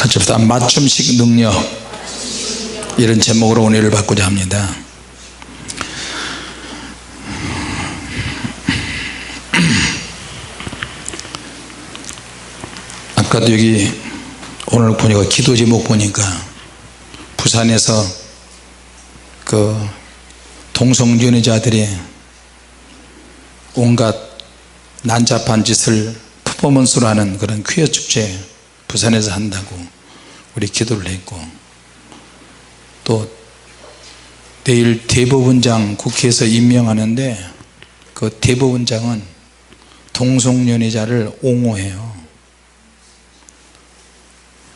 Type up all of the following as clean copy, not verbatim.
같이 합시다. 맞춤식 능력, 이런 제목으로 은혜를 받고자 합니다. 아까도 여기 오늘 보니까 기도 제목 보니까 부산에서 그 동성연애자들이 온갖 난잡한 짓을 퍼포먼스로 하는 그런 퀴어 축제 부산에서 한다고 우리 기도를 했고, 또 내일 대법원장 국회에서 임명하는데 그 대법원장은 동성연애자를 옹호해요.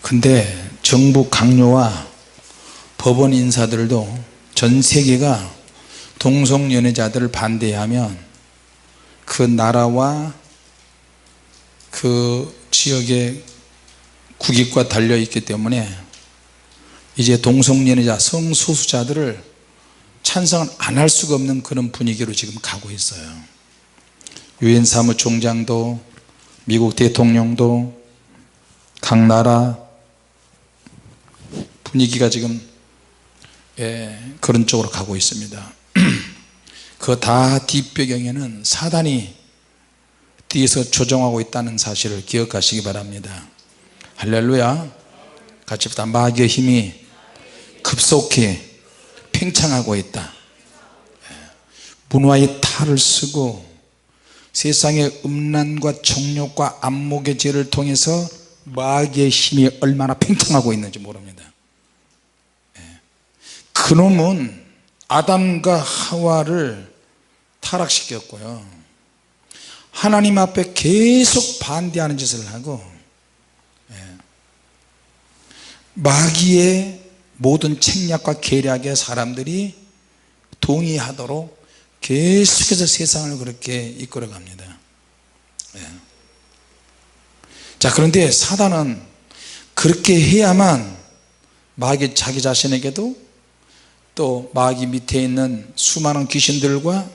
근데 정부 강요와 법원 인사들도 전 세계가 동성연애자들을 반대하면 그 나라와 그 지역의 국익과 달려있기 때문에 이제 동성연애자 성소수자들을 찬성을 안 할 수가 없는 그런 분위기로 지금 가고 있어요. 유엔 사무총장도 미국 대통령도 각 나라 분위기가 지금 그런 쪽으로 가고 있습니다. 그 다 뒷배경에는 사단이 뒤에서 조종하고 있다는 사실을 기억하시기 바랍니다. 할렐루야. 같이 합시다. 마귀의 힘이 급속히 팽창하고 있다. 문화의 탈을 쓰고 세상의 음란과 정욕과 안목의 죄를 통해서 마귀의 힘이 얼마나 팽창하고 있는지 모릅니다. 그놈은 아담과 하와를 타락시켰고요, 하나님 앞에 계속 반대하는 짓을 하고 마귀의 모든 책략과 계략에 사람들이 동의하도록 계속해서 세상을 그렇게 이끌어 갑니다. 자, 그런데 사단은 그렇게 해야만 마귀 자기 자신에게도 또 마귀 밑에 있는 수많은 귀신들과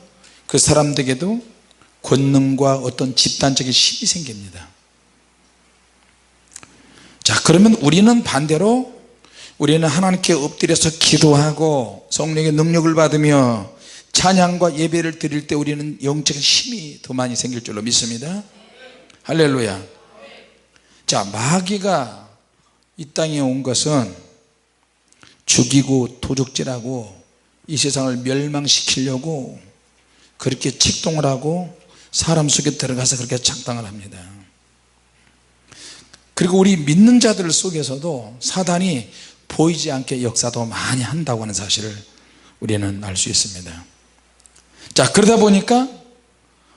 그 사람들에게도 권능과 어떤 집단적인 힘이 생깁니다. 자, 그러면 우리는 반대로 우리는 하나님께 엎드려서 기도하고 성령의 능력을 받으며 찬양과 예배를 드릴 때 우리는 영적인 힘이 더 많이 생길 줄로 믿습니다. 할렐루야. 자, 마귀가 이 땅에 온 것은 죽이고 도적질하고 이 세상을 멸망시키려고 그렇게 책동을 하고 사람 속에 들어가서 그렇게 작당을 합니다. 그리고 우리 믿는 자들 속에서도 사단이 보이지 않게 역사도 많이 한다고 하는 사실을 우리는 알 수 있습니다. 자, 그러다 보니까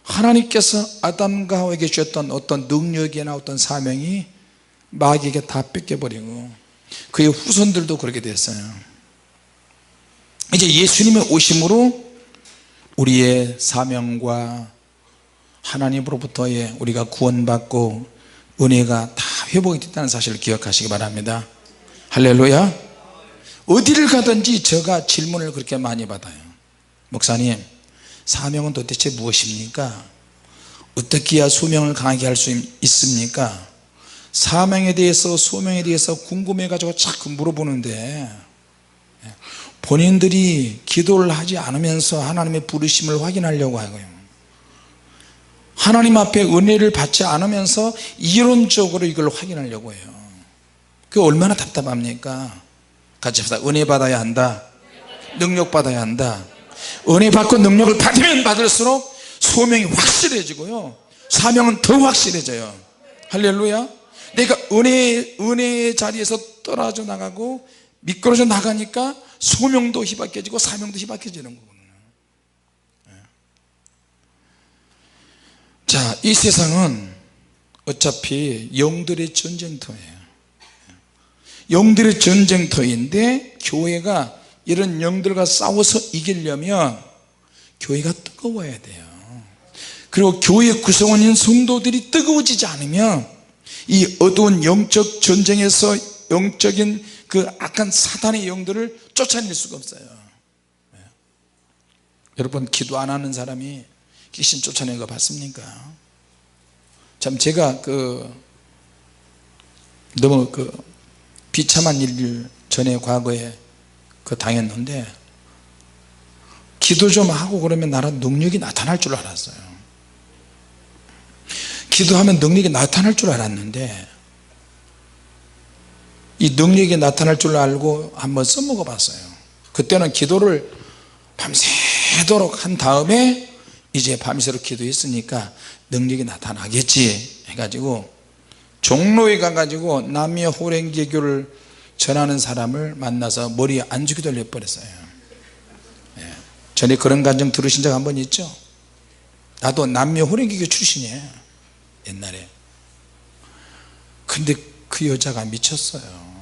하나님께서 아담과 하와에게 주셨던 어떤 능력이나 어떤 사명이 마귀에게 다 뺏겨버리고 그의 후손들도 그렇게 됐어요. 이제 예수님의 오심으로 우리의 사명과 하나님으로부터의 우리가 구원받고 은혜가 다 회복이 됐다는 사실을 기억하시기 바랍니다. 할렐루야. 어디를 가든지 제가 질문을 그렇게 많이 받아요. 목사님, 사명은 도대체 무엇입니까? 어떻게 해야 소명을 강하게 할 수 있습니까? 사명에 대해서 소명에 대해서 궁금해 가지고 자꾸 물어보는데 본인들이 기도를 하지 않으면서 하나님의 부르심을 확인하려고 하고요, 하나님 앞에 은혜를 받지 않으면서 이론적으로 이걸 확인하려고 해요. 그게 얼마나 답답합니까? 같이 합시다. 은혜 받아야 한다, 능력 받아야 한다. 은혜 받고 능력을 받으면 받을수록 소명이 확실해지고요, 사명은 더 확실해져요. 할렐루야. 내가 은혜의 자리에서 떨어져 나가고 미끄러져 나가니까 소명도 희박해지고 사명도 희박해지는 거거든요. 자, 이 세상은 어차피 영들의 전쟁터예요. 영들의 전쟁터인데 교회가 이런 영들과 싸워서 이기려면 교회가 뜨거워야 돼요. 그리고 교회 구성원인 성도들이 뜨거워지지 않으면 이 어두운 영적 전쟁에서 영적인 그 악한 사탄의 영들을 쫓아낼 수가 없어요. 여러분, 기도 안 하는 사람이 귀신 쫓아낸 거 봤습니까? 참 제가 너무 비참한 일 전에 과거에 당했는데 기도 좀 하고 그러면 나는 능력이 나타날 줄 알았어요. 기도하면 능력이 나타날 줄 알았는데 이 능력이 나타날 줄 알고 한번 써먹어 봤어요. 그때는 기도를 밤새도록 한 다음에 이제 밤새도록 기도했으니까 능력이 나타나겠지 해가지고 종로에 가가지고 남녀 호랭개교를 전하는 사람을 만나서 머리에 안주기도를 해버렸어요. 전에 그런 간증 들으신 적 한번 있죠? 나도 남녀 호랭개교 출신이에요 옛날에. 근데 그 여자가 미쳤어요.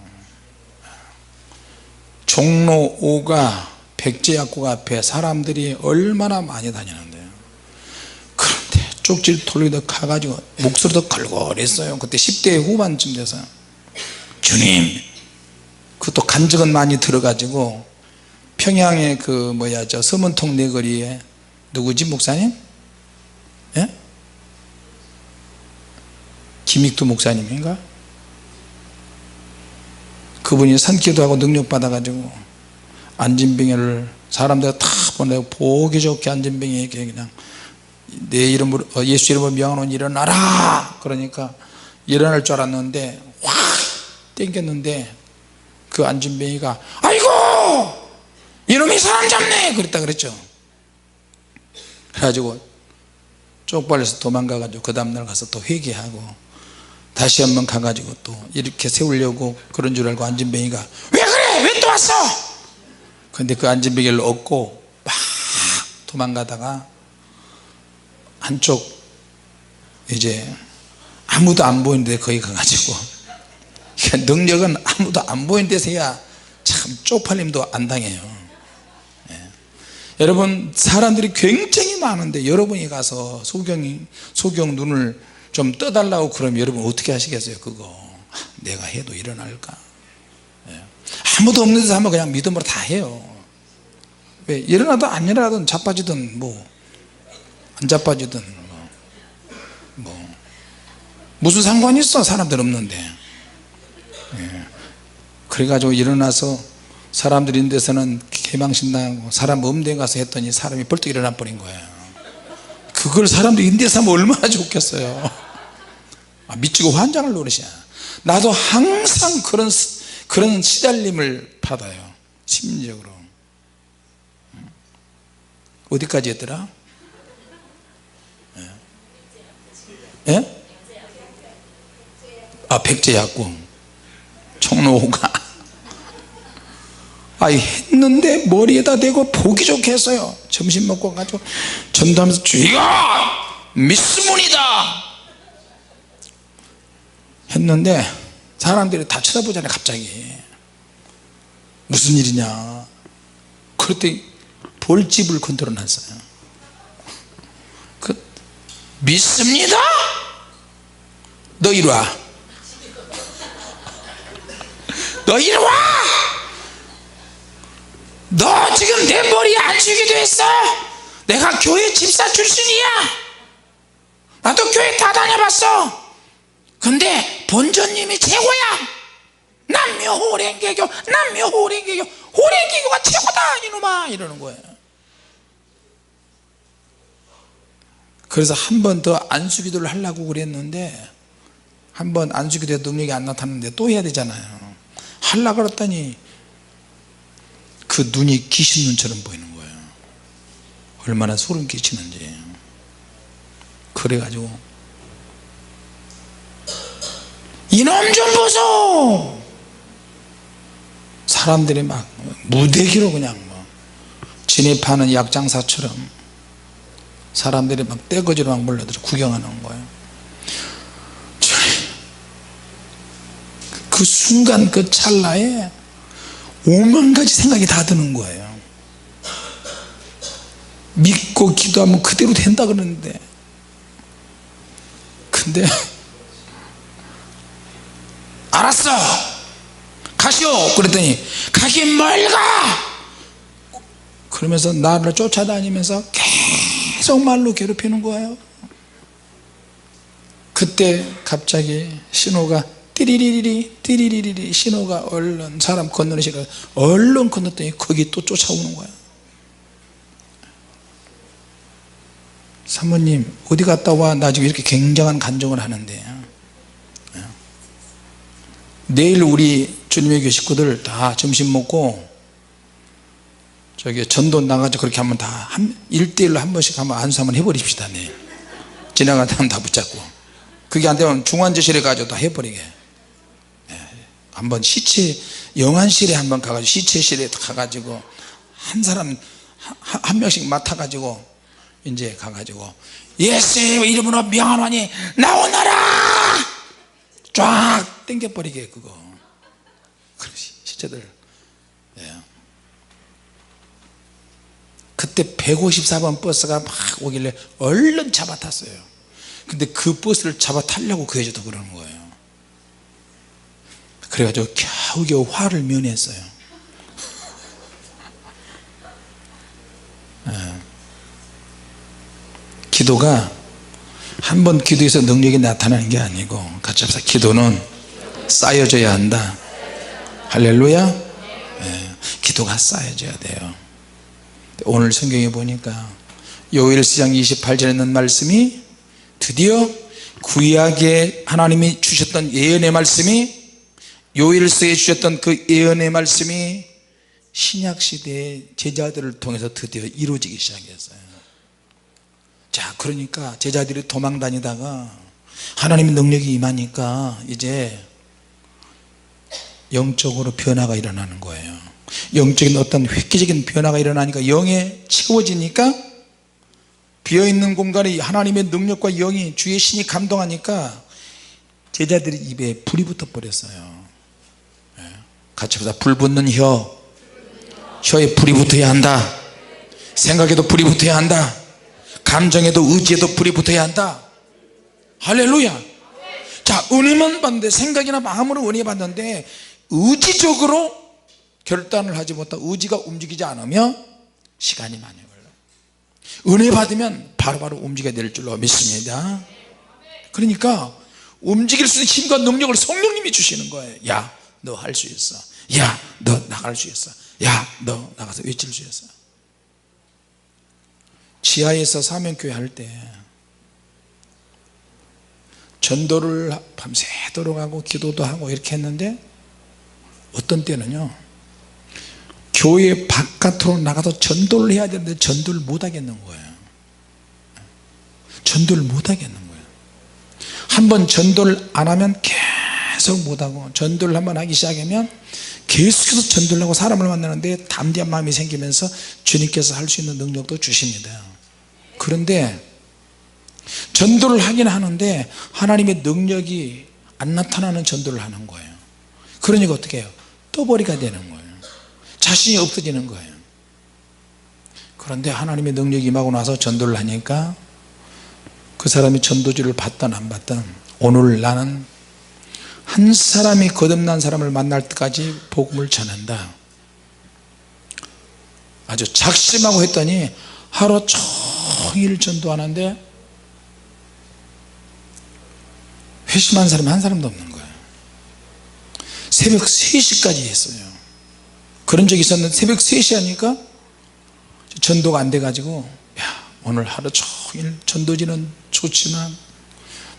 종로 5가 백제약국 앞에 사람들이 얼마나 많이 다니는데요. 그런데 쪽지를 돌리다 가가지고 목소리도 걸걸했어요. 그때 10대 후반쯤 돼서 주님, 그것도 간증은 많이 들어가지고 평양의 저 서문통 내거리에 누구지 목사님? 예? 김익두 목사님인가? 그분이 산기도하고 능력 받아가지고 안진뱅이를 사람들 다 보내고 보기 좋게 안진뱅이에게 그냥 내 이름으로 예수 이름으로 명하노니 일어나라 그러니까 일어날 줄 알았는데 확 땡겼는데 그 안진뱅이가 아이고 이놈이 사람 잡네 그랬다 그랬죠. 그래가지고 쪽팔려서 도망가가지고 그 다음날 가서 또 회개하고 다시 한번 가가지고 또 이렇게 세우려고 그런 줄 알고 안진뱅이가 왜 그래 왜 또 왔어. 근데 그 안진뱅이를 얻고 막 도망가다가 한쪽 이제 아무도 안 보이는 데 거기 가가지고 능력은 아무도 안 보이는 데서 해야 참 쪽팔림도 안 당해요. 여러분 사람들이 굉장히 많은데 여러분이 가서 소경 눈을 좀 떠달라고 그러면 여러분 어떻게 하시겠어요? 그거 내가 해도 일어날까? 아무도 없는 데서 하면 그냥 믿음으로 다 해요. 왜 일어나든 안 일어나든 자빠지든 안 자빠지든 무슨 상관이 있어 사람들 없는데. 그래가지고 일어나서 사람들 있는 데서는 개망신당하고 사람 없는 데 가서 했더니 사람이 벌떡 일어나 버린 거예요. 그걸 사람들이 있는 데서 하면 얼마나 좋겠어요. 미치고 환장을 노릇이야. 나도 항상 그런 시달림을 받아요. 심리적으로. 어디까지 했더라? 예? 백제약국 종로가 했는데 머리에다 대고 보기 좋게 했어요. 점심 먹고 가지고 전도하면서 주여 믿습니다 했는데 사람들이 다 쳐다보잖아요. 갑자기 무슨 일이냐. 그랬더니 볼집을 건드려 놨어요. 믿습니다 너 이리 와 너 이리 와 너 지금 내 머리에 안수기도 했어. 내가 교회 집사 출신이야. 나도 교회 다 다녀봤어. 근데 본전님이 최고야. 남묘 호랭개교 호랭개교가 최고다 이놈아 이러는 거예요. 그래서 한 번 더 안수기도를 하려고 그랬는데 한 번 안수기도에 능력이 안 나타났는데 또 해야 되잖아요. 하려고 그랬더니 그 눈이 귀신 눈처럼 보이는 거예요. 얼마나 소름 끼치는지. 그래가지고 이놈 좀 보소. 사람들이 막 무대기로 그냥 진입하는 약장사처럼 사람들이 막 떼거지로 막 몰려들어 구경하는 거예요. 그 순간 그 찰나에 5만 가지 생각이 다 드는 거예요. 믿고 기도하면 그대로 된다 그러는데 근데 알았어 가시오 그랬더니 가긴 뭘 가 그러면서 나를 쫓아다니면서 계속 말로 괴롭히는 거예요. 그때 갑자기 신호가 띠리리리리 띠리리리리 신호가 얼른 사람 건너는 시간 얼른 건넜더니 거기 또 쫓아오는 거야. 사모님 어디 갔다 와? 나 지금 이렇게 굉장한 간증을 하는데 내일 우리 주님의 교회 식구들 다 점심 먹고 저기 전도 나가서 그렇게 한번 다 1대1로 한 번씩 한번 안수 한번 해버립시다. 네. 지나가다 하면 다 붙잡고 그게 안 되면 중환자실에 가서 다 해버리게. 한번 시체 영안실에 한번 가가지고 시체실에 가가지고 한 사람 한 명씩 맡아가지고 이제 가가지고 예수의 이름으로 명하노니 나오너라 쫙 땡겨버리게 그거. 그런 시체들. 그때 154번 버스가 막 오길래 얼른 잡아탔어요. 근데 그 버스를 잡아타려고 그 여자도 그러는 거예요. 그래가지고 겨우겨우 화를 면했어요. 기도가 한 번 기도해서 능력이 나타나는 게 아니고 같이 합시다. 기도는 쌓여져야 한다. 할렐루야. 기도가 쌓여져야 돼요. 오늘 성경에 보니까 요엘 10장 28절에 있는 말씀이 드디어 구약에 하나님이 주셨던 예언의 말씀이 요엘서에 주셨던 그 예언의 말씀이 신약시대의 제자들을 통해서 드디어 이루어지기 시작했어요. 자, 그러니까 제자들이 도망 다니다가 하나님의 능력이 임하니까 이제 영적으로 변화가 일어나는 거예요. 영적인 어떤 획기적인 변화가 일어나니까 영에 채워지니까 비어있는 공간에 하나님의 능력과 영이 주의 신이 감동하니까 제자들이 입에 불이 붙어 버렸어요. 같이 보자. 불 붙는 혀에 불이 붙어야 한다. 생각에도 불이 붙어야 한다. 감정에도 의지에도 불이 붙어야 한다. 할렐루야. 자, 은혜만 받는데 생각이나 마음으로 은혜 받는데 의지적으로 결단을 하지 못하고 의지가 움직이지 않으면 시간이 많이 걸려요. 은혜 받으면 바로바로 움직여야 될 줄로 믿습니다. 그러니까 움직일 수 있는 힘과 능력을 성령님이 주시는 거예요. 야, 너 할 수 있어. 야, 너 나갈 수 있어. 야, 너 나가서 외칠 수 있어. 지하에서 사명교회 할 때 전도를 밤새도록 하고 기도도 하고 이렇게 했는데 어떤 때는요 교회 바깥으로 나가서 전도를 해야 되는데 전도를 못 하겠는 거예요. 전도를 못 하겠는 거예요. 한번 전도를 안 하면 계속 못하고, 전도를 한번 하기 시작하면 계속해서 전도를 하고 사람을 만나는데 담대한 마음이 생기면서 주님께서 할 수 있는 능력도 주십니다. 그런데 전도를 하긴 하는데 하나님의 능력이 안 나타나는 전도를 하는 거예요. 그러니까 어떻게 해요? 떠버리가 되는 거예요. 자신이 없어지는 거예요. 그런데 하나님의 능력이 임하고 나서 전도를 하니까 그 사람이 전도지를 받든 안 받든 오늘 나는 한 사람이 거듭난 사람을 만날 때까지 복음을 전한다, 아주 작심하고 했더니 하루 종일 전도하는데 회심한 사람이 한 사람도 없는 거예요. 새벽 3시까지 했어요. 그런 적이 있었는데 새벽 3시 하니까 전도가 안 돼가지고, 야, 오늘 하루 종일 전도지는 좋지만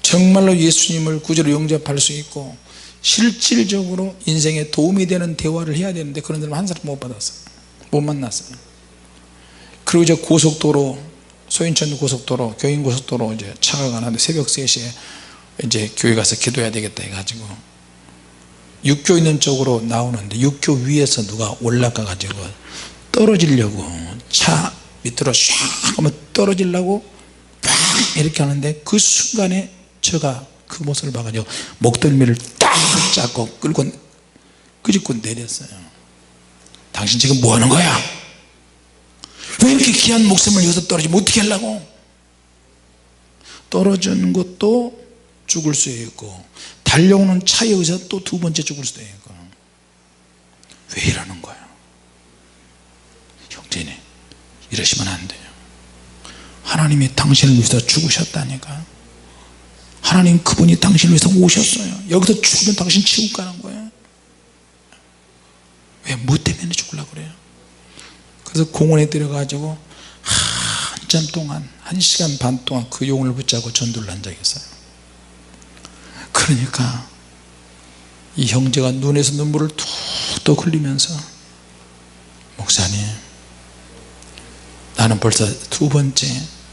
정말로 예수님을 구주로 영접할 수 있고 실질적으로 인생에 도움이 되는 대화를 해야 되는데 그런 사람 한 사람 못 받았어요. 못 만났어요. 그리고 이제 고속도로, 소인천 고속도로, 교인 고속도로 이제 차가 가는데 새벽 3시에 이제 교회 가서 기도해야 되겠다 해가지고 육교 있는 쪽으로 나오는데 육교 위에서 누가 올라가 가지고 떨어지려고, 차 밑으로 샥 하면 떨어지려고 팍 이렇게 하는데 그 순간에 제가 그 모습을 봐가지고 목덜미를 딱 잡고 끌고 끄집고 내렸어요. 당신 지금 뭐 하는 거야? 왜 이렇게 귀한 목숨을 여기서 떨어지면 어떻게 하려고? 떨어지는 것도 죽을 수 있고 달려오는 차에 의해서 또 두 번째 죽을 수도 있고. 왜 이러는 거예요? 형제님, 이러시면 안 돼요. 하나님이 당신을 위해서 죽으셨다니까. 하나님 그분이 당신을 위해서 오셨어요. 여기서 죽으면 당신 지옥 가는 거예요. 왜? 뭐 때문에 죽으려고 그래요? 그래서 공원에 들어가지고 한참 동안 1시간 반 동안 그 용을 붙잡고 전도를 한 적이 있어요. 그러니까 이 형제가 눈에서 눈물을 툭툭 흘리면서 목사님 나는 벌써 2번째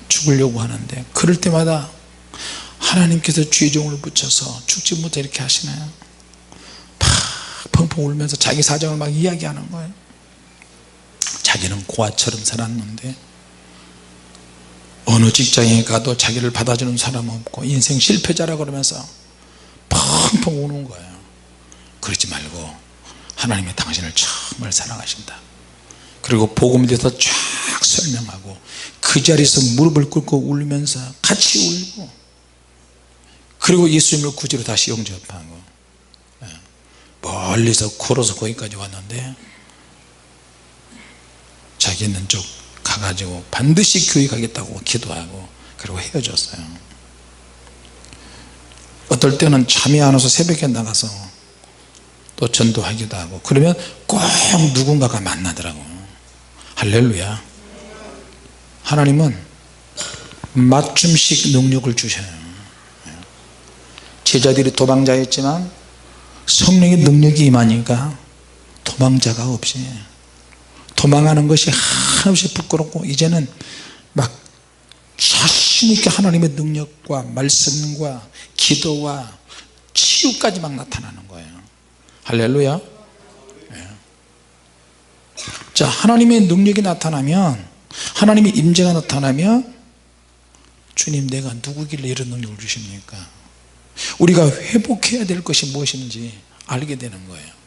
죽으려고 하는데 그럴 때마다 하나님께서 주의 종을 붙여서 죽지 못해 이렇게 하시나요? 팍 펑펑 울면서 자기 사정을 막 이야기하는 거예요. 자기는 고아처럼 살았는데 어느 직장에 가도 자기를 받아주는 사람 없고 인생 실패자라 그러면서 펑펑 우는 거예요. 그러지 말고 하나님이 당신을 정말 사랑하신다. 그리고 복음에 대해서 쫙 설명하고 그 자리에서 무릎을 꿇고 울면서 같이 울고 그리고 예수님을 구주로 다시 영접하고 멀리서 걸어서 거기까지 왔는데 자기는 쪽 가가지고 반드시 교회 가겠다고 기도하고 그리고 헤어졌어요. 어떨 때는 잠이 안 와서 새벽에 나가서 또 전도하기도 하고 그러면 꼭 누군가가 만나더라고요. 할렐루야. 하나님은 맞춤식 능력을 주셔요. 제자들이 도망자였지만 성령의 능력이 임하니까 도망자가 없이 도망하는 것이 한없이 부끄럽고 이제는 막 자신 있게 하나님의 능력과 말씀과 기도와 치유까지 막 나타나는 거예요. 할렐루야. 자, 하나님의 능력이 나타나면 하나님의 임재가 나타나면 주님 내가 누구길래 이런 능력을 주십니까? 우리가 회복해야 될 것이 무엇인지 알게 되는 거예요.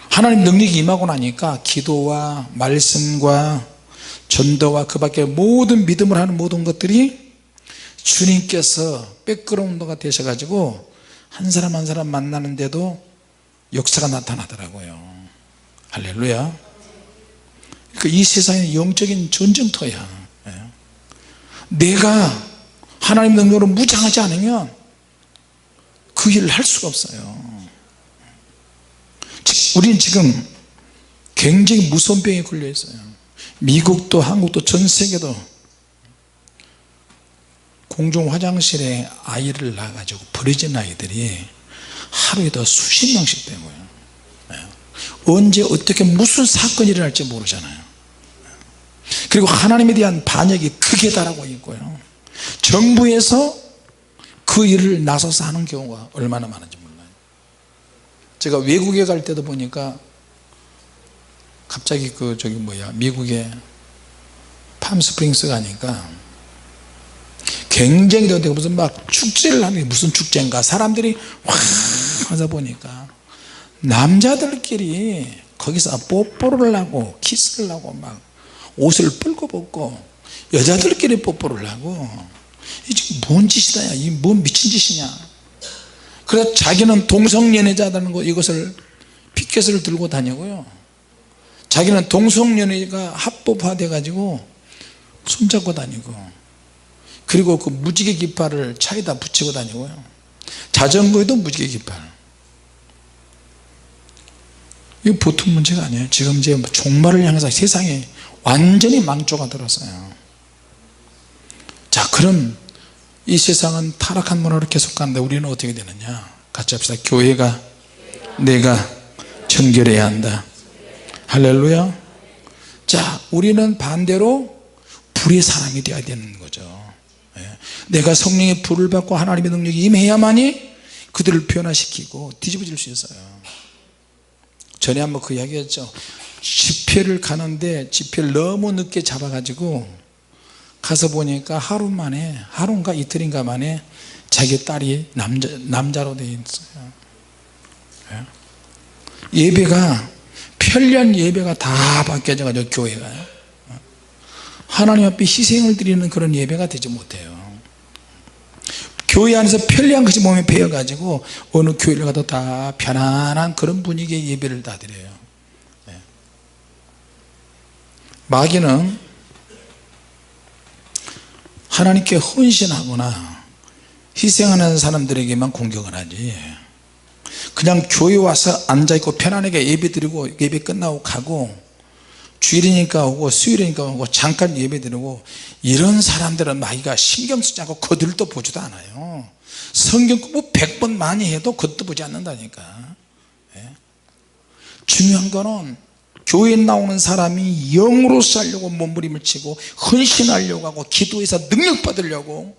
하나님 능력이 임하고 나니까 기도와 말씀과 전도와 그 밖에 모든 믿음을 하는 모든 것들이 주님께서 백그라운드가 되셔가지고 한 사람 한 사람 만나는데도 역사가 나타나더라고요. 할렐루야. 그러니까 이 세상은 영적인 전쟁터야. 내가 하나님 능력으로 무장하지 않으면 그 일을 할 수가 없어요. 우리는 지금 굉장히 무서운 병에 걸려 있어요. 미국도 한국도 전 세계도 공중 화장실에 아이를 낳아가지고 버려진 아이들이 하루에도 수십 명씩 되고요. 언제 어떻게 무슨 사건이 일어날지 모르잖아요. 그리고 하나님에 대한 반역이 극에 달하고 있고요. 정부에서 그 일을 나서서 하는 경우가 얼마나 많은지 몰라요. 제가 외국에 갈 때도 보니까 갑자기 미국에 팜스프링스 가니까 굉장히 무슨 막 축제를 하는 게 무슨 축제인가 사람들이 확 하다 보니까 남자들끼리 거기서 뽀뽀를 하고 키스를 하고 막 옷을 뿔고 벗고 여자들끼리 뽀뽀를 하고 이게 뭔 짓이다 이게 뭔 미친 짓이냐. 그래서 자기는 동성연애자라는 거 이것을 피켓을 들고 다니고요. 자기는 동성연애가 합법화돼 가지고 손잡고 다니고 그리고 그 무지개 깃발을 차에다 붙이고 다니고요. 자전거에도 무지개 깃발. 이거 보통 문제가 아니에요. 지금 이제 종말을 향해서 세상에 완전히 망조가 들었어요. 자, 그럼 이 세상은 타락한 문화로 계속 가는데 우리는 어떻게 되느냐. 같이 합시다. 교회가 내가 정결해야 한다. 할렐루야. 자, 우리는 반대로 불의 사람이 되어야 되는 거죠. 내가 성령의 불을 받고 하나님의 능력이 임해야만이 그들을 변화시키고 뒤집어질 수 있어요. 전에 한번 그 이야기했죠. 집회를 가는데 집회를 너무 늦게 잡아가지고 가서 보니까 하루인가 이틀인가 만에 자기 딸이 남자로 되어 있어요. 예배가 편리한 예배가 다 바뀌어져가지고 교회가 하나님 앞에 희생을 드리는 그런 예배가 되지 못해요. 교회 안에서 편리한 것이 몸에 배어가지고 어느 교회를 가도 다 편안한 그런 분위기의 예배를 다 드려요. 마귀는 하나님께 헌신하거나 희생하는 사람들에게만 공격을 하지, 그냥 교회 와서 앉아있고 편안하게 예배 드리고 예배 끝나고 가고 주일이니까 오고 수요일이니까 오고 잠깐 예배 드리고 이런 사람들은 마귀가 신경 쓰지 않고 거들떠 보지도 않아요. 성경 뭐 100번 많이 해도 거들떠 보지 않는다니까. 중요한 거는 교회에 나오는 사람이 영으로 살려고 몸부림을 치고 헌신하려고 하고 기도해서 능력 받으려고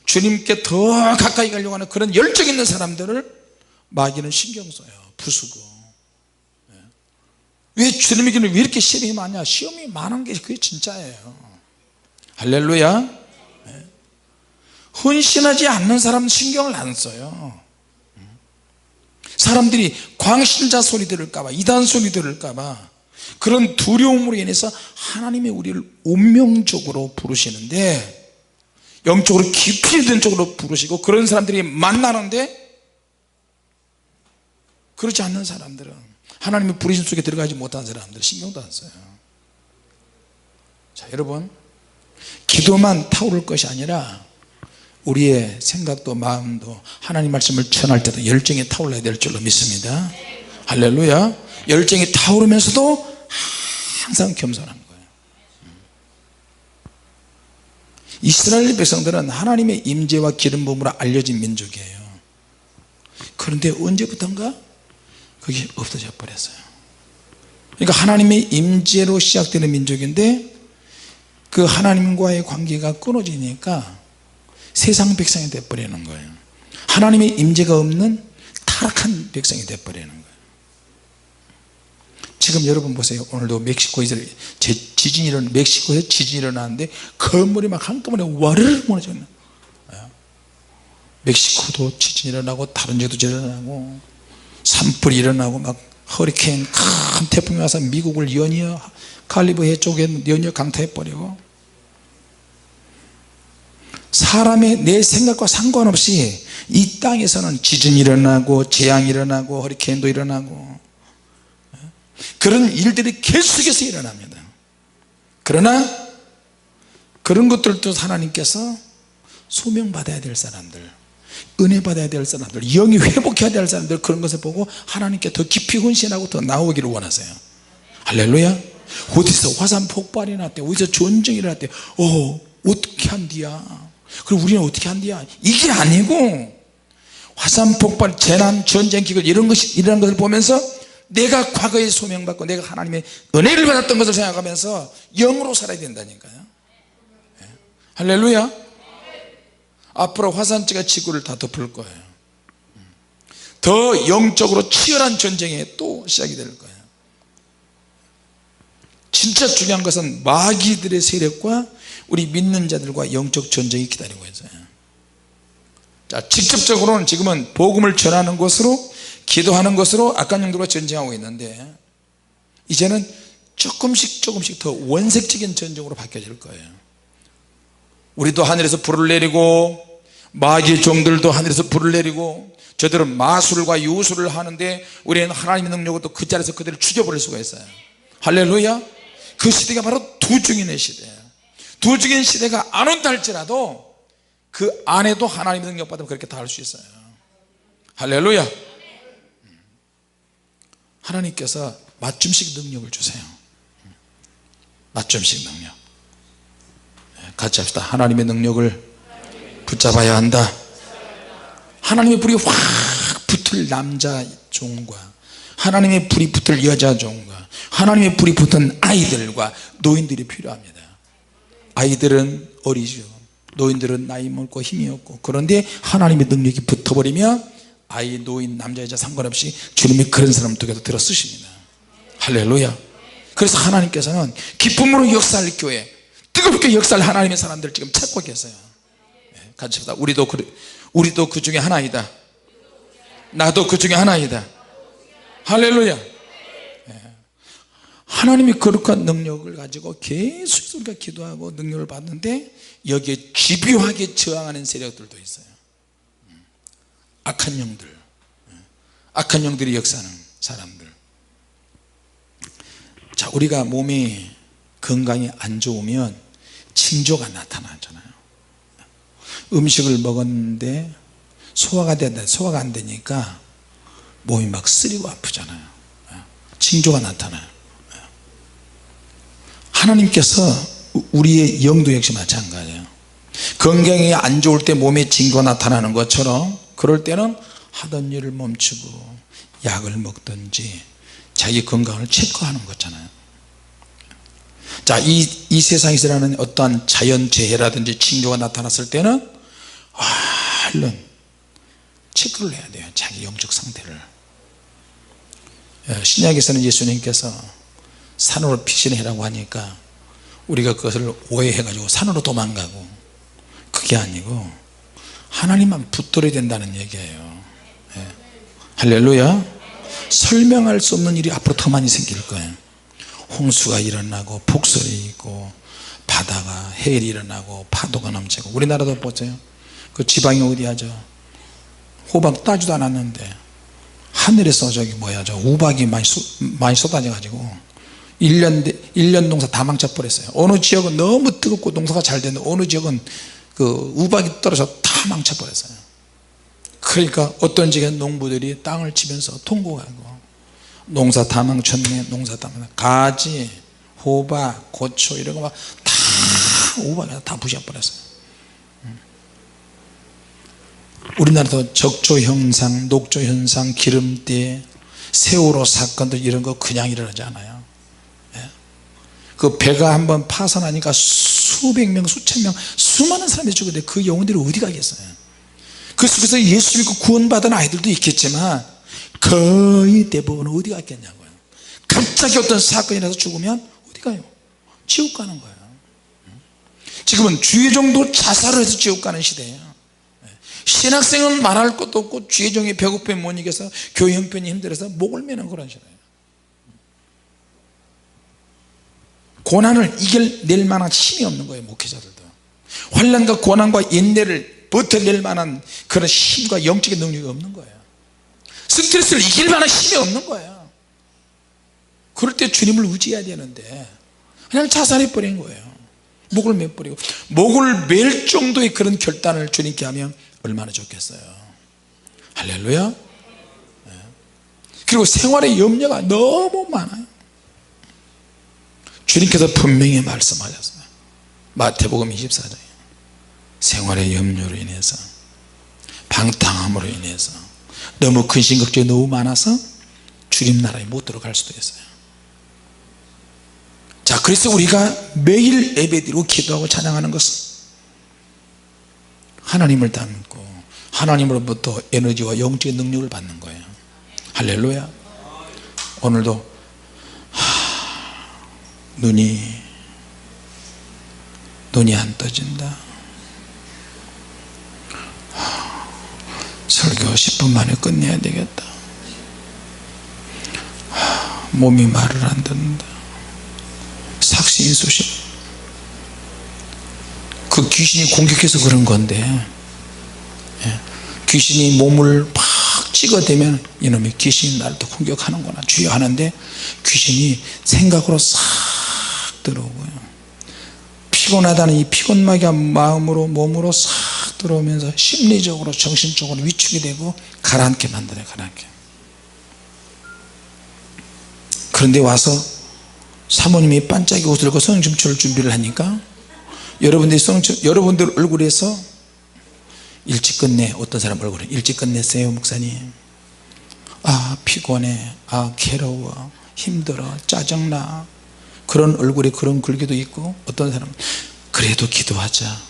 주님께 더 가까이 가려고 하는 그런 열정 있는 사람들을 마귀는 신경 써요. 부수고. 왜 주님에게는 왜 이렇게 시험이 많냐? 시험이 많은 게 그게 진짜예요. 할렐루야. 헌신하지 않는 사람은 신경을 안 써요. 사람들이 광신자 소리 들을까봐, 이단 소리 들을까봐 그런 두려움으로 인해서 하나님이 우리를 운명적으로 부르시는데, 영적으로 깊이 있는 쪽으로 부르시고 그런 사람들이 만나는데, 그렇지 않는 사람들은, 하나님의 부르심 속에 들어가지 못한 사람들은 신경도 안 써요. 자, 여러분, 기도만 타오를 것이 아니라 우리의 생각도 마음도 하나님 말씀을 전할 때도 열정이 타올라야 될 줄로 믿습니다. 할렐루야. 열정이 타오르면서도 항상 겸손한 거예요. 이스라엘 백성들은 하나님의 임재와 기름 부음으로 알려진 민족이에요. 그런데 언제부턴가 그게 없어져 버렸어요. 그러니까 하나님의 임재로 시작되는 민족인데 그 하나님과의 관계가 끊어지니까 세상 백성이 되어버리는 거예요. 하나님의 임재가 없는 타락한 백성이 되어버리는 거예요. 지금 여러분 보세요. 오늘도 멕시코에서 멕시코에서 지진이 일어나는데 건물이 막 한꺼번에 와르르 무너졌네. 멕시코도 지진이 일어나고 다른 데도 일어나고 산불이 일어나고 막 허리케인 큰 태풍이 와서 미국을 연이어 칼리브해 쪽에 연이어 강타해버리고, 사람의 내 생각과 상관없이 이 땅에서는 지진이 일어나고 재앙이 일어나고 허리케인도 일어나고 그런 일들이 계속해서 일어납니다. 그러나 그런 것들도 하나님께서 소명받아야 될 사람들, 은혜 받아야 될 사람들, 영이 회복해야 될 사람들, 그런 것을 보고 하나님께 더 깊이 헌신하고 더 나오기를 원하세요. 할렐루야. 어디서 화산 폭발이 났대, 어디서 전쟁이 일어났대, 어떻게 한디야, 그럼 우리는 어떻게 한디야, 이게 아니고 화산 폭발, 재난, 전쟁, 기근 이런 것이 일어난 것을 보면서 내가 과거에 소명받고 내가 하나님의 은혜를 받았던 것을 생각하면서 영으로 살아야 된다니까요. 할렐루야. 앞으로 화산재가 지구를 다 덮을 거예요. 더 영적으로 치열한 전쟁이 또 시작이 될 거예요. 진짜 중요한 것은 마귀들의 세력과 우리 믿는 자들과 영적 전쟁이 기다리고 있어요. 자, 직접적으로는 지금은 복음을 전하는 것으로, 기도하는 것으로 악한 영들과 전쟁하고 있는데, 이제는 조금씩 더 원색적인 전쟁으로 바뀌어질 거예요. 우리도 하늘에서 불을 내리고 마귀의 종들도 하늘에서 불을 내리고 저들은 마술과 유술을 하는데 우리는 하나님의 능력으로 그 자리에서 그들을 죽여버릴 수가 있어요. 할렐루야. 그 시대가 바로 두중인의 시대예요. 두중인 시대가 안 온다 할지라도 그 안에도 하나님의 능력 받으면 그렇게 다 할 수 있어요. 할렐루야. 하나님께서 맞춤식 능력을 주세요. 맞춤식 능력. 같이 합시다. 하나님의 능력을 붙잡아야 한다. 하나님의 불이 확 붙을 남자 종과 하나님의 불이 붙을 여자 종과 하나님의 불이 붙은 아이들과 노인들이 필요합니다. 아이들은 어리죠. 노인들은 나이 먹고 힘이 없고, 그런데 하나님의 능력이 붙어버리면 아이, 노인, 남자, 여자 상관없이 주님이 그런 사람을 들어 쓰십니다. 할렐루야. 그래서 하나님께서는 기쁨으로 역사할 교회, 뜨겁게 역사할 하나님의 사람들을 지금 찾고 계세요. 같이 합시다. 우리도 그 중에 하나이다. 나도 그 중에 하나이다. 할렐루야. 하나님이 거룩한 능력을 가지고 계속 우리가 기도하고 능력을 받는데 여기에 집요하게 저항하는 세력들도 있어요. 악한 영들, 악한 영들이 역사하는 사람들. 자, 우리가 몸이 건강이 안 좋으면 징조가 나타나잖아요. 음식을 먹었는데 소화가 된다. 소화가 안 되니까 몸이 막 쓰리고 아프잖아요. 징조가 나타나요. 하나님께서 우리의 영도 역시 마찬가지예요. 건강이 안 좋을 때 몸에 징조가 나타나는 것처럼 그럴 때는 하던 일을 멈추고 약을 먹든지 자기 건강을 체크하는 거잖아요. 자, 이 세상에서 일어나는 어떠한 자연재해라든지 징조가 나타났을 때는 얼른 체크를 해야 돼요. 자기 영적 상태를. 신약에서는 예수님께서 산으로 피신해라고 하니까 우리가 그것을 오해해 가지고 산으로 도망가고, 그게 아니고 하나님만 붙들어야 된다는 얘기예요. 할렐루야. 설명할 수 없는 일이 앞으로 더 많이 생길 거예요. 홍수가 일어나고 폭설이 있고 바다가 해일이 일어나고 파도가 넘치고. 우리나라도 보세요. 그 지방이 어디야죠? 호박 따지도 않았는데 하늘에서 저기 뭐야 저 우박이 많이 쏟아져 가지고 1년 농사 다 망쳐버렸어요. 어느 지역은 너무 뜨겁고 농사가 잘 됐는데 어느 지역은 그 우박이 떨어져 다 망쳐버렸어요. 그러니까 어떤 지역에 농부들이 땅을 치면서 통곡하고, 농사 다 망쳤네, 농사 다 망쳤네. 가지, 호박, 고추 이런 거 막 다 우박이 다 부셔버렸어요. 우리나라도 적조 현상, 녹조 현상, 기름때, 세월호 사건들 이런 거 그냥 일어나지 않아요. 그 배가 한번 파산하니까 수백 명, 수천 명, 수많은 사람이 죽었는데 그 영혼들이 어디 가겠어요? 그 속에서 예수 믿고 구원받은 아이들도 있겠지만 거의 대부분은 어디 갔겠냐고요. 갑자기 어떤 사건이 나서 죽으면 어디 가요? 지옥 가는 거예요. 지금은 주의종도 자살을 해서 지옥 가는 시대예요. 신학생은 말할 것도 없고 주의종이 배고픔에 못 이겨서 교회 형편이 힘들어서 목을 매는 그런 시대예요. 고난을 이겨낼 만한 힘이 없는 거예요. 목회자들도 환난과 고난과 인내를 버텨낼 만한 그런 힘과 영적인 능력이 없는 거예요. 스트레스를 이길 만한 힘이 없는 거예요. 그럴 때 주님을 의지해야 되는데 그냥 자살해버린 거예요. 목을 매버리고. 목을 맬 정도의 그런 결단을 주님께 하면 얼마나 좋겠어요. 할렐루야. 그리고 생활의 염려가 너무 많아요. 주님께서 분명히 말씀하셨어요. 마태복음 24장에 생활의 염려로 인해서, 방탕함으로 인해서 너무 근심 걱정이 너무 많아서 주님 나라에 못 들어갈 수도 있어요. 자, 그래서 우리가 매일 예배드리고 기도하고 찬양하는 것은 하나님을 닮고 하나님으로부터 에너지와 영적인 능력을 받는 거예요. 할렐루야. 오늘도 눈이 안 떠진다. 설교 10분 만에 끝내야 되겠다. 몸이 말을 안 듣는다. 삭신수신. 그 귀신이 공격해서 그런 건데, 귀신이 몸을 팍 찍어대면 이놈의 귀신이 나를 또 공격하는구나 주여 하는데, 귀신이 생각으로 싹 들어오고요. 피곤하다는 이 피곤마귀한 마음으로 몸으로 싹 들어오면서 심리적으로 정신적으로 위축이 되고 가라앉게 만들어요. 가라앉게. 그런데 와서 사모님이 반짝이 옷을 입고 성령춤출 준비를 하니까 여러분들 얼굴에서 일찍 끝내. 어떤 사람 얼굴에 일찍 끝냈어요 목사님. 아 피곤해, 아 괴로워, 힘들어, 짜증나. 그런 얼굴에 그런 글귀도 있고, 어떤 사람은 그래도 기도하자,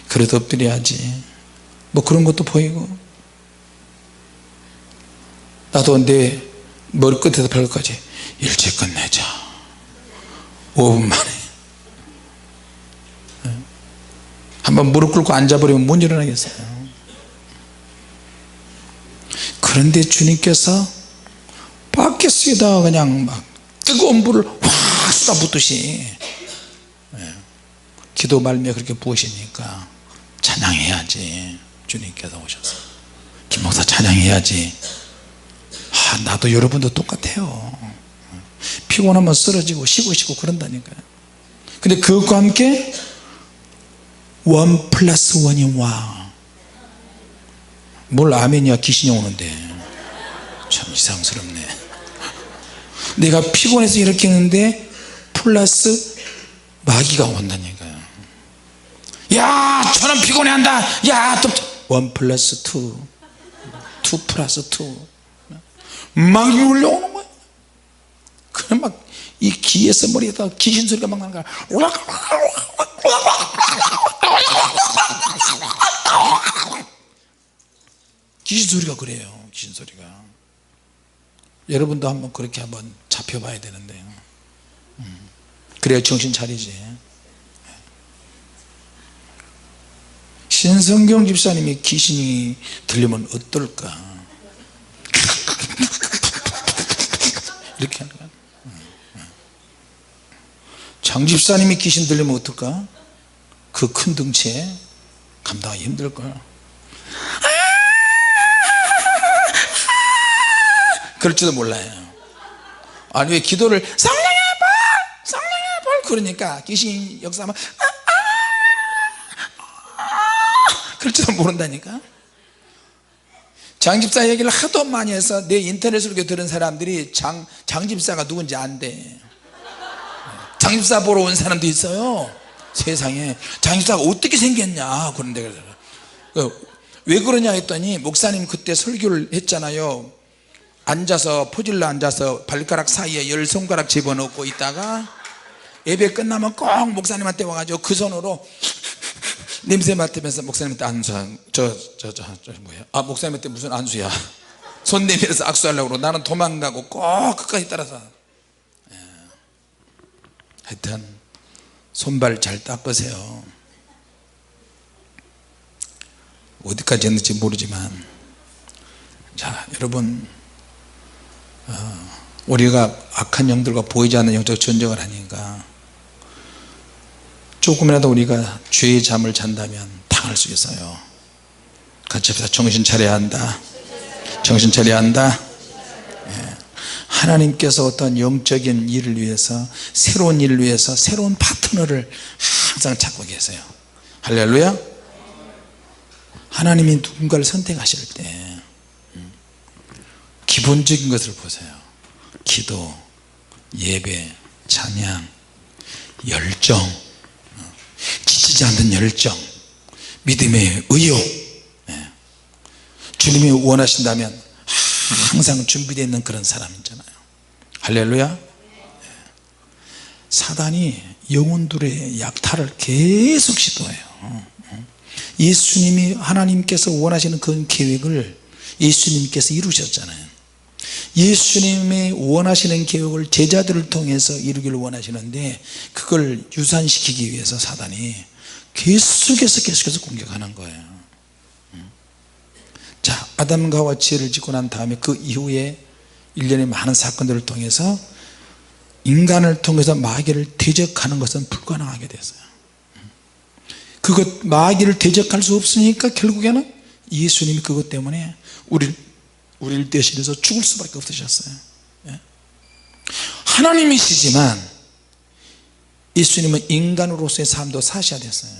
그래도 엎드려야지, 뭐 그런 것도 보이고. 나도 내 머리끝에서 발끝까지 일찍 끝내자, 5분 만에. 한번 무릎 꿇고 앉아버리면 못 일어나겠어요. 그런데 주님께서 밖에서다 그냥 막 뜨거운 불을 확 쏟아붓듯이 기도 말미에 그렇게 부으시니까 찬양해야지. 주님께서 오셔서 김 목사 찬양해야지. 나도 여러분도 똑같아요. 피곤하면 쓰러지고 쉬고 그런다니까요. 근데 그것과 함께 원 플러스 원이 와. 뭘 아멘이야, 귀신이 오는데. 참 이상스럽네. 내가 피곤해서 이렇게 했는데 플러스 마귀가 온다니까요. 야 저는 피곤해한다. 야 또 원 플러스 투, 투 플러스 투, 막 올라오는 거야. 그래 막 이 귀에서 머리에다 귀신 소리가 막 나는 거야. 귀신 소리가 그래요. 귀신 소리가. 여러분도 한번 그렇게 한번 잡혀봐야 되는데요. 그래야 정신 차리지. 신성경 집사님이 귀신이 들리면 어떨까? 이렇게 하는 거야. 장 집사님이 귀신 들리면 어떨까? 그 큰 덩치에 감당하기 힘들걸. 그럴지도 몰라요. 아니 왜 기도를 성령의 불, 성령의 불 그러니까 귀신 역사하면 그럴지도 모른다니까. 장집사 얘기를 하도 많이 해서 내 인터넷으로 들은 사람들이 장집사가 누군지 안돼. 장집사 보러 온 사람도 있어요. 세상에 장집사가 어떻게 생겼냐 그런데. 왜 그러냐 했더니 목사님 그때 설교를 했잖아요. 앉아서 포질러 앉아서 발가락 사이에 10손가락 집어넣고 있다가 예배 끝나면 꼭 목사님한테 와가지고 그 손으로 냄새 맡으면서 목사님한테 안수, 뭐야? 아 목사님한테 무슨 안수야? 손 내밀어서 악수하려고 그러고 나는 도망가고 꼭 끝까지 따라서. 하여튼 손발 잘 닦으세요. 어디까지 했는지 모르지만. 자 여러분, 우리가 악한 영들과 보이지 않는 영적 전쟁을 하니까 조금이라도 우리가 죄의 잠을 잔다면 당할 수 있어요. 같이 합시다. 정신 차려야 한다. 정신 차려야 한다. 하나님께서 어떤 영적인 일을 위해서, 새로운 일을 위해서 새로운 파트너를 항상 찾고 계세요. 할렐루야. 하나님이 누군가를 선택하실 때 기본적인 것을 보세요. 기도, 예배, 찬양, 열정, 지치지 않는 열정, 믿음의 의욕. 주님이 원하신다면 항상 준비되어 있는 그런 사람 있잖아요. 할렐루야. 사단이 영혼들의 약탈을 계속 시도해요. 예수님이, 하나님께서 원하시는 그 계획을 예수님께서 이루셨잖아요. 예수님이 원하시는 계획을 제자들을 통해서 이루기를 원하시는데 그걸 유산시키기 위해서 사단이 계속해서 공격하는 거예요. 자, 아담과 하와 죄를 짓고 난 다음에 그 이후에 일련의 많은 사건들을 통해서 인간을 통해서 마귀를 대적하는 것은 불가능하게 됐어요. 그것 마귀를 대적할 수 없으니까 결국에는 예수님이 그것 때문에 우리를 대신해서 죽을 수밖에 없으셨어요. 하나님이시지만 예수님은 인간으로서의 삶도 사셔야 됐어요.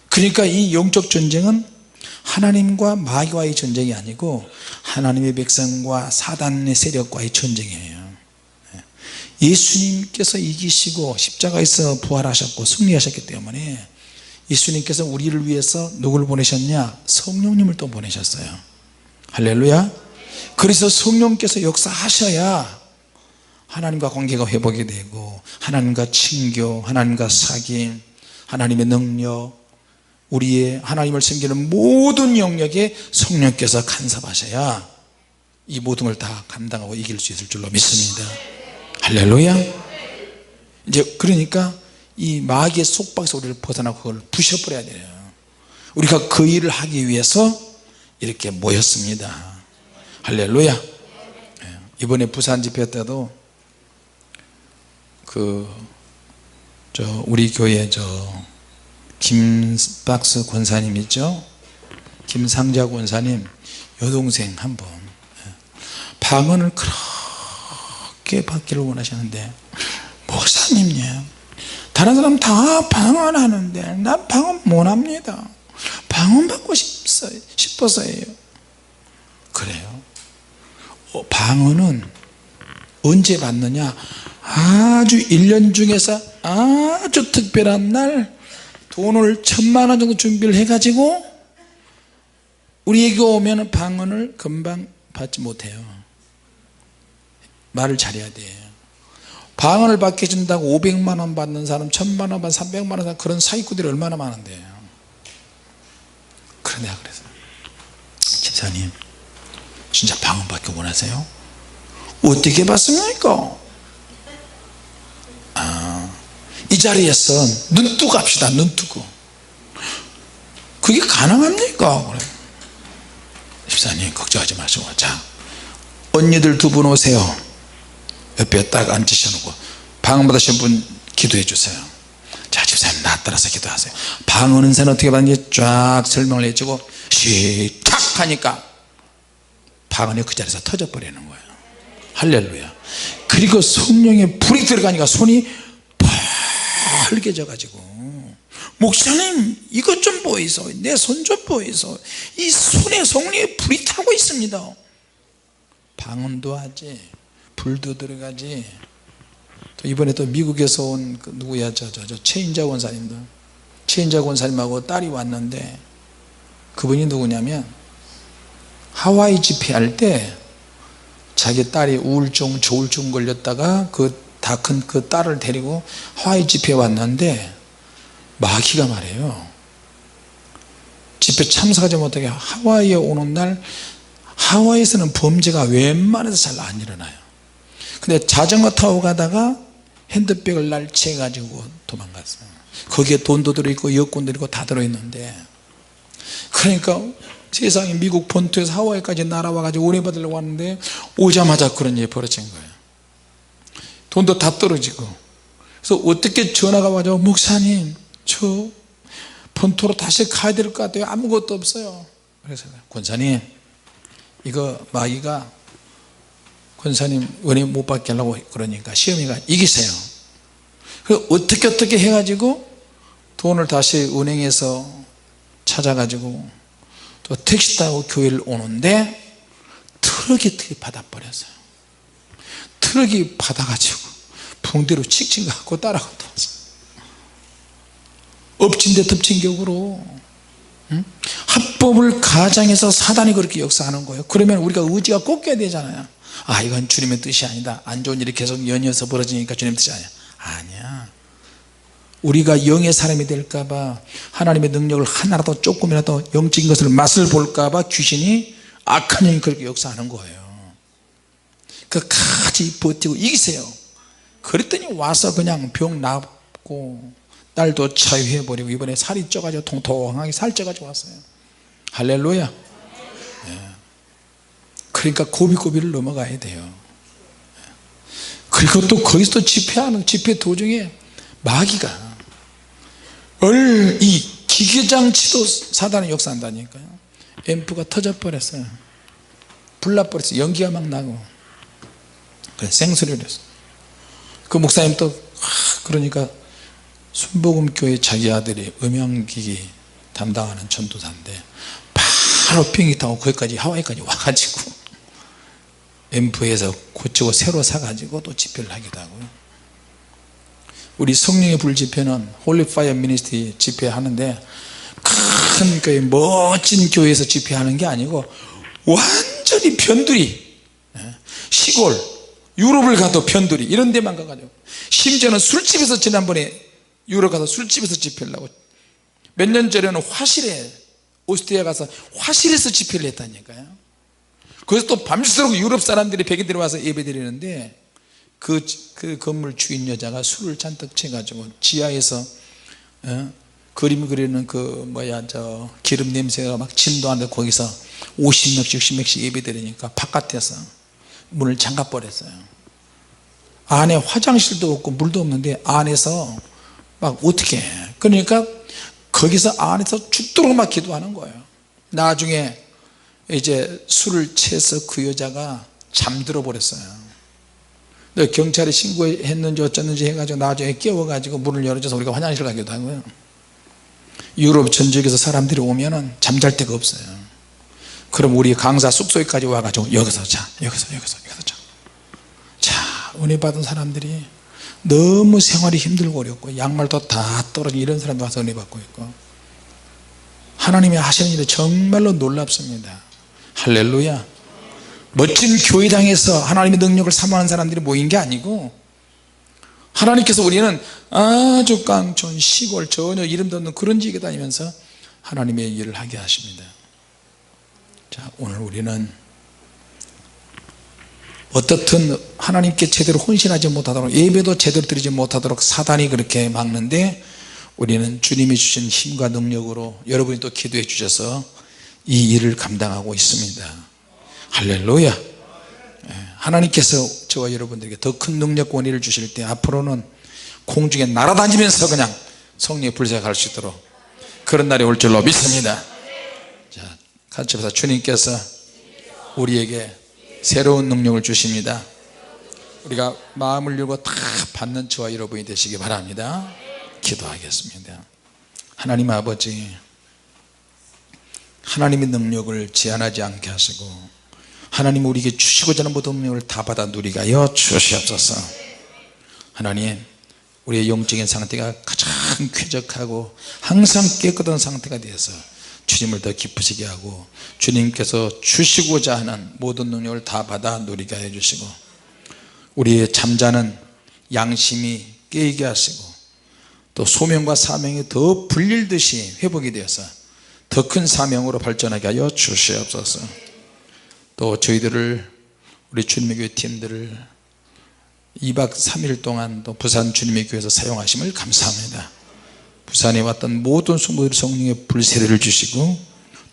그러니까 이 영적 전쟁은 하나님과 마귀와의 전쟁이 아니고 하나님의 백성과 사단의 세력과의 전쟁이에요. 예수님께서 이기시고 십자가에서 부활하셨고 승리하셨기 때문에 예수님께서 우리를 위해서 누구를 보내셨냐? 성령님을 또 보내셨어요. 할렐루야. 그래서 성령께서 역사하셔야 하나님과 관계가 회복이 되고 하나님과 친교, 하나님과 사귐, 하나님의 능력, 우리의 하나님을 섬기는 모든 영역에 성령께서 간섭하셔야 이 모든 걸 다 감당하고 이길 수 있을 줄로 믿습니다. 할렐루야. 이제 그러니까 이 마귀의 속박에서 우리를 벗어나고 그걸 부셔버려야 돼요. 우리가 그 일을 하기 위해서 이렇게 모였습니다. 할렐루야. 이번에 부산 집회 때도 우리 교회 김박스 권사님 있죠? 김상자 권사님 여동생 한 분 방언을 그렇게 받기를 원하시는데 목사님요 다른 사람 다 방언하는데 난 방언 못합니다. 방언 받고 싶어서예요. 그래요. 방언은 언제 받느냐, 아주 1년 중에서 아주 특별한 날 돈을 1000만 원 정도 준비를 해 가지고 우리에게 오면 방언을 금방 받지 못해요. 말을 잘해야 돼요. 방언을 받게 해준다고 500만 원 받는 사람, 1000만 원 받는 300만 원, 그런 사기꾼들이 얼마나 많은데요. 그런데 내가 그래서 집사님 진짜 방언 받기 원하세요? 어떻게 받습니까? 이 자리에서 눈 뜨고 합시다. 눈 뜨고. 그게 가능합니까? 그래. 집사님 걱정하지 마시고, 자 언니들 2분 오세요. 옆에 딱 앉으셔놓고 방언 받으신 분 기도해 주세요. 자 집사님 나 따라서 기도하세요. 방언 은사는 어떻게 받는지 쫙 설명을 해주고 시작 하니까 방언이 그 자리에서 터져버리는 거예요. 할렐루야. 그리고 성령의 불이 들어가니까 손이 빨개져 가지고, 목사님 이것 좀 보이소, 내 손 좀 보이소, 이 손에 성령의 불이 타고 있습니다. 방언도 하지, 불도 들어가지. 또 이번에 또 미국에서 온 그 누구야, 저 최인자 권사님도, 최인자 권사님하고 딸이 왔는데, 그분이 누구냐면 하와이 집회할 때 자기 딸이 우울증 조울증 걸렸다가 다 큰 그 딸을 데리고 하와이 집회에 왔는데 마귀가 말해요, 집회 참석하지 못하게 하와이에 오는 날, 하와이에서는 범죄가 웬만해서 잘 안 일어나요. 근데 자전거 타고 가다가 핸드백을 날치해 가지고 도망갔어요. 거기에 돈도 들어있고 여권도 있고 다 들어있는데, 그러니까 세상에 미국 본토에서 하와이까지 날아와 가지고 은혜 받으려고 왔는데 오자마자 그런 일이 벌어진 거예요. 돈도 다 떨어지고. 그래서 어떻게 전화가 와서 목사님 저 본토로 다시 가야 될 것 같아요. 아무것도 없어요. 그래서 권사님 이거 마귀가 권사님 은혜 못 받게 하려고 그러니까 시험이가 이기세요. 그래서 어떻게 해가지고 돈을 다시 은행에서 찾아가지고 또 택시 타고 교회를 오는데 트럭이 받아버렸어요. 트럭이 받아가지고 붕대로 칙칙 갖고 따라가고 왔어요. 엎친 데 덮친 격으로. 합법을 가장해서 사단이 그렇게 역사하는 거예요. 그러면 우리가 의지가 꺾여야 되잖아요. 이건 주님의 뜻이 아니다, 안 좋은 일이 계속 연이어서 벌어지니까 주님의 뜻이 아니야. 우리가 영의 사람이 될까 봐, 하나님의 능력을 하나라도 조금이라도 영적인 것을 맛을 볼까 봐 귀신이, 악한 영이 그렇게 역사하는 거예요. 끝까지 버티고 이기세요. 그랬더니 와서 그냥 병 낫고 딸도 자유해버리고 이번에 살이 쪄가지고 통통하게 살쪄가지고 왔어요. 할렐루야. 그러니까 고비고비를 넘어가야 돼요. 그리고 또 거기서 또 집회하는 집회 도중에 마귀가 이 기계장치도 사단이 역사한다니까요. 앰프가 터져버렸어요. 불나버렸어요. 연기가 막 나고 생소리를 했어요. 그 목사님 또 그러니까 순복음교회 자기 아들이 음향기기 담당하는 전도사인데 바로 비행기 타고 거기까지 하와이까지 와가지고 앰프에서 고치고 새로 사가지고 또 집회를 하기도 하고요. 우리 성령의 불 집회는 홀리파이어 미니스트리 집회하는데 큰 교회, 멋진 교회에서 집회하는 게 아니고 완전히 변두리, 시골 유럽을 가도 변두리 이런 데만 가가지고, 심지어는 술집에서 지난번에 유럽 가서 술집에서 집회를 하고, 몇 년 전에는 화실에 오스트리아 가서 화실에서 집회를 했다니까요. 그래서 또 밤새도록 유럽 사람들이 백인들이 와서 예배 드리는데 그 건물 주인 여자가 술을 잔뜩 채가지고 지하에서 그림 그리는 기름 냄새가 막 진도하는데 거기서 50명씩 60명씩 예배 드리니까 바깥에서 문을 잠가 버렸어요. 안에 화장실도 없고 물도 없는데 안에서 막 어떻게 해. 그러니까 거기서 안에서 죽도록 막 기도하는 거예요. 나중에 이제 술을 취해서 그 여자가 잠들어 버렸어요. 너 경찰에 신고했는지 어쩌는지 해가지고 나중에 깨워가지고 문을 열어줘서 우리가 화장실 가기도 하고요. 유럽 전역에서 사람들이 오면은 잠잘 데가 없어요. 그럼 우리 강사 숙소에까지 와가지고 여기서 자, 여기서 자. 자, 은혜 받은 사람들이 너무 생활이 힘들고 어렵고 양말도 다 떨어진 이런 사람도 와서 은혜 받고 있고, 하나님이 하시는 일이 정말로 놀랍습니다. 할렐루야. 멋진 교회당에서 하나님의 능력을 사모하는 사람들이 모인 게 아니고, 하나님께서 우리는 아주 깡촌 시골 전혀 이름도 없는 그런 지역에 다니면서 하나님의 일을 하게 하십니다. 자, 오늘 우리는 어떻든 하나님께 제대로 헌신하지 못하도록, 예배도 제대로 드리지 못하도록 사단이 그렇게 막는데, 우리는 주님이 주신 힘과 능력으로 여러분이 또 기도해 주셔서 이 일을 감당하고 있습니다. 할렐루야. 하나님께서 저와 여러분들에게 더 큰 능력과 권위를 주실 때 앞으로는 공중에 날아다니면서 그냥 성령의 불새가 갈 수 있도록 그런 날이 올 줄로 믿습니다. 자, 같이 해서 주님께서 우리에게 새로운 능력을 주십니다. 우리가 마음을 열고 다 받는 저와 여러분이 되시기 바랍니다. 기도하겠습니다. 하나님 아버지, 하나님의 능력을 제한하지 않게 하시고 하나님 우리에게 주시고자 하는 모든 능력을 다 받아 누리게 하여 주시옵소서. 하나님, 우리의 영적인 상태가 가장 쾌적하고 항상 깨끗한 상태가 되어서 주님을 더 기쁘시게 하고 주님께서 주시고자 하는 모든 능력을 다 받아 누리게 해 주시고 우리의 잠자는 양심이 깨게 하시고 또 소명과 사명이 더 불릴듯이 회복이 되어서 더 큰 사명으로 발전하게 하여 주시옵소서. 또 저희들을, 우리 주님의 교회 팀들을 2박 3일 동안 또 부산 주님의 교회에서 사용하심을 감사합니다. 부산에 왔던 모든 성도들 성령의 불세례를 주시고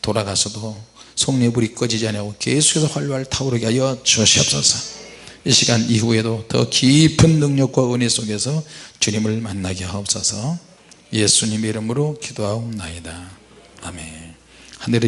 돌아가서도 성령의 불이 꺼지지 않고 계속해서 활활 타오르게 하여 주시옵소서. 이 시간 이후에도 더 깊은 능력과 은혜 속에서 주님을 만나게 하옵소서. 예수님의 이름으로 기도하옵나이다. 아멘. 하늘의